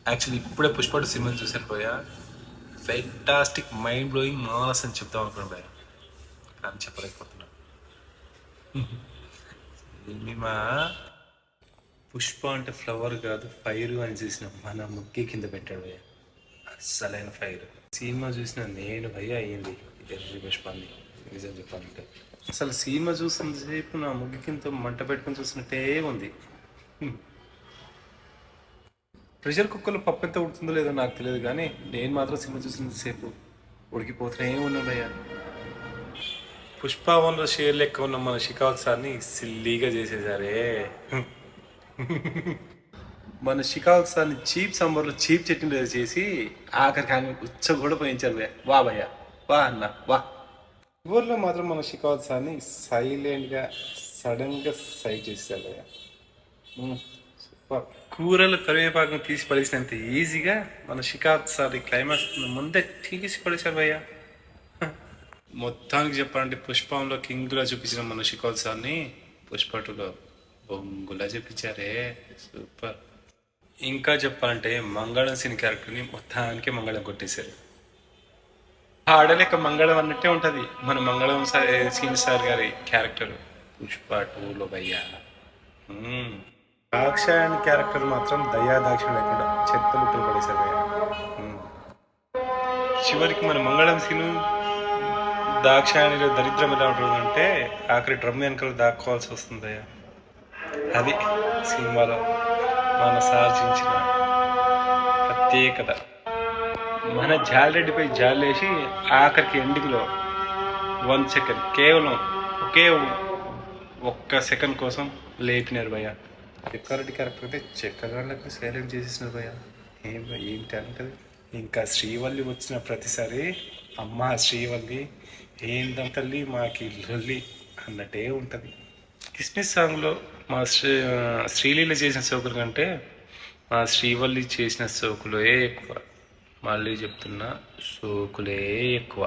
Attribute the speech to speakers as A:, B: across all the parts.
A: Actually ఇప్పుడే Pushpa cinema చూసాను పోయా. ఫెంటాస్టిక్, మైండ్ బ్లోయింగ్, మాస్ అని చెప్తాం అనుకున్నాను భయ, కానీ చెప్పలేకపోతున్నా. సినిమా పుష్ప అంటే ఫ్లవర్ కాదు ఫైర్ అని చూసిన మన ముగ్గి కింద పెట్టాడు భయ్య, అస్సలైన ఫైర్. సినిమా చూసిన నేను భయ్య అయ్యింది ఎర్రి పుష్పాన్ని, నిజం చెప్పాలంటే. అసలు సినిమా చూసినంతసేపు నా ముగ్గి కింద మంట పెట్టుకుని చూసినట్టే ఉంది. ప్రెషర్ కుక్కర్లో పప్పు ఎంత ఉడుతుందో లేదో నాకు తెలియదు, కానీ నేను మాత్రం సినిమా చూసినంతసేపు ఉడికిపోతూనే ఉన్నా భయ్య. పుష్ప 1లో షేర్ లెక్క ఉన్న మన షికావత్ సార్ని సిల్లీగా చేసేసారే. మన షికావత్ సార్ని చీప్ సంబర్లో చీప్ చట్నీ చేసి ఆఖరికి ఆయన ఉచ్చ కూడా పోయించారు భయ్య. వా భయ్య, వా అన్న వా. ఊర్లో మాత్రం మన షికావత్ సార్ని సైలెంట్గా సడన్గా సైడ్ చేసేసారు భయ్య. కూరలు కరివేపాకును తీసి పడేసినంత ఈజీగా మన షికావత్ సార్ ఈ క్లైమాక్స్ ముందే తీసి పడేశారు భయ్య. మొత్తానికి చెప్పాలంటే పుష్పంలో కింగ్లా చూపించిన మన షికావత్ సార్ని పుష్ప 2లో బొంగులా చూపించారే, సూపర్. ఇంకా చెప్పాలంటే మంగళం సీన్ క్యారెక్టర్ని మొత్తానికి మంగళం కొట్టేశారు. ఆడలేక మంగళం అన్నట్టే ఉంటుంది మన మంగళం సీన్ సార్ గారి క్యారెక్టర్ పుష్ప 2లో భయ్యా. దాక్షాయణి క్యారెక్టర్ మాత్రం దయా దాక్షిణ లేకుండా చెత్తబుట్టలు పడేశారు భయ్యా. చివరికి మన మంగళం సీను దాక్షాయణిలో దరిద్రం ఎలా ఉంటుందంటే ఆఖరి డ్రమ్ వెనకలు దాక్కోవాల్సి వస్తుంది. అది సినిమాలో మన సార్జించిన ప్రత్యేకత. మన జాలరెడ్డిపై జాలేసి ఆఖరికి ఎండింగ్లో 1 సెకండ్, కేవలం ఒక్క సెకండ్ కోసం లేపినారు భయ్య. రెడ్డి క్యారెక్టర్ అయితే చెక్కగాళ్ళకి సైలెంట్ చేసేసినారు భయ్య. ఏం టాలెంట్ అది. ఇంకా శ్రీవల్లి వచ్చిన ప్రతిసారి అమ్మ శ్రీవల్లి ఏందం తల్లి మాకి లొల్లి అన్నట్టే ఉంటుంది. కిస్మిస్ సాంగ్లో మా శ్రీలీల చేసిన సోకుల కంటే మా శ్రీవల్లి చేసిన సోకులే ఎక్కువ. మళ్ళీ చెప్తున్నా, సోకులే ఎక్కువ.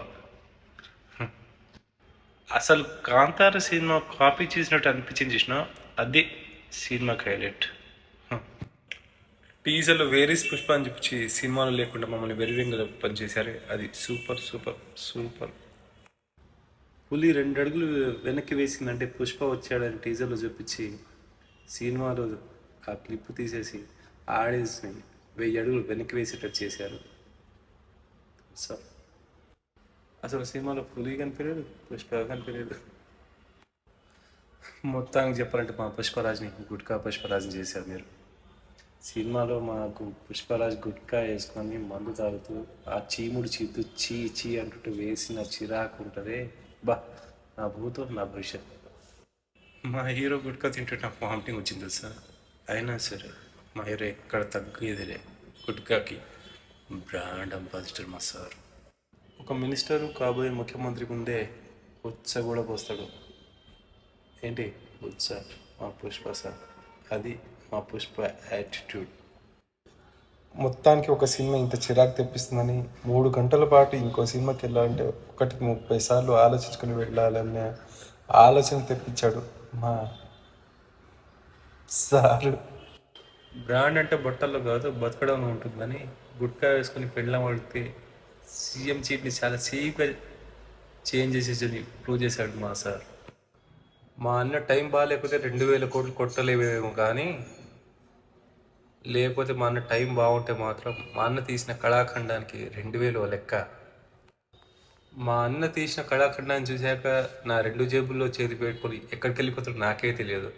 A: అసలు కాంతార సినిమా కాపీ చేసినట్టు అనిపించింది చూసిన, అది సినిమాకి హైలైట్. టీజర్లో వేరీస్ పుష్ప అని చెప్పి సినిమాలో లేకుండా మమ్మల్ని వెరివెంగలో పనిచేశారే, అది సూపర్ సూపర్ సూపర్. పులి 2 అడుగులు వెనక్కి వేసిందంటే పుష్ప వచ్చాడని టీజర్లో చూపించి సినిమాలో ఆ క్లిప్ తీసేసి ఆడియన్స్ని 1000 అడుగులు వెనక్కి వేసేటట్టు చేశారు. సో అసలు సినిమాలో పులి కనిపించలేదు, పుష్ప కనిపించలేదు. మొత్తానికి చెప్పాలంటే మా పుష్పరాజ్ని గుట్కా పుష్పరాజ్ని చేశారు మీరు. సినిమాలో మాకు పుష్పరాజ్ గుట్కా వేసుకొని మందు తాగుతూ ఆ చీముడు చీతూ చీ చీ అంటుంటూ వేసిన చిరాకు ఉంటుంది బా. నా భూతో నా భవిష్యత్. మా హీరో గుట్కా తింటే నాకు వామిటింగ్ వచ్చింది సార్. అయినా సరే మా హీరో ఎక్కడ తగ్గేదిలే, గుట్కాకి బ్రాండ్ అంబాసిడర్ మా సార్. ఒక మినిస్టరు కాబోయే ముఖ్యమంత్రికి ఉండే ఉత్స కూడా పోస్తాడు. ఏంటి ఉత్స? మా పుష్ప సార్, అది మా పుష్ప యాటిట్యూడ్. మొత్తానికి ఒక సినిమా ఇంత చిరాకు తెప్పిస్తుందని 3 గంటల పాటు ఇంకో సినిమాకి వెళ్ళాలంటే 30 సార్లు ఆలోచించుకొని వెళ్ళాలనే ఆలోచన తెప్పించాడు మా సారు. బ్రాండ్ అంటే బట్టల్లో కాదు బతకడం ఉంటుందని గుట్కా వేసుకొని పెళ్ళం వాడితే సీఎం చీఫ్ని చాలా చీప్గా చేంజ్ చేసేసి ప్రూవ్ చేశాడు మా సార్. మా అన్న టైం బాగాలేకపోతే 2000 కోట్లు కొట్టలేవేమో, కానీ లేకపోతే మా అన్న టైం బాగుంటే మాత్రం మా అన్న తీసిన కళాఖండానికి 2000 లెక్క. మా అన్న తీసిన కళాఖండాన్ని చూశాక నా 2 జేబుల్లో చేతి పెట్టుకొని ఎక్కడికి వెళ్ళిపోతాడో నాకే తెలియదు.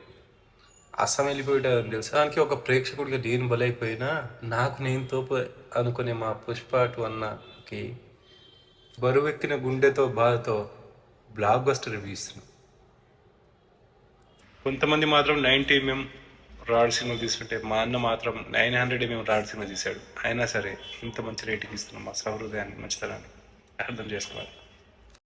A: అస్సాం వెళ్ళిపోయాడు తెలుసు. దానికి ఒక ప్రేక్షకుడిగా నేను బలైపోయినా నాకు నేను తోపు అనుకునే మా పుష్ప 2 అన్నకి బరువెక్కిన గుండెతో బాధతో బ్లాక్ బస్టర్ రివ్యూ ఇస్తున్నాం. కొంతమంది మాత్రం 90 mm రాడ్ సినిమా తీసుకుంటే మా అన్న మాత్రం 900 mm రాడ్ సినిమా తీశాడు. అయినా సరే ఇంత మంచి రేటింగ్ ఇస్తున్నాం మా సౌహృదయాన్ని, మంచితనాన్ని అర్థం చేసుకోవాలి.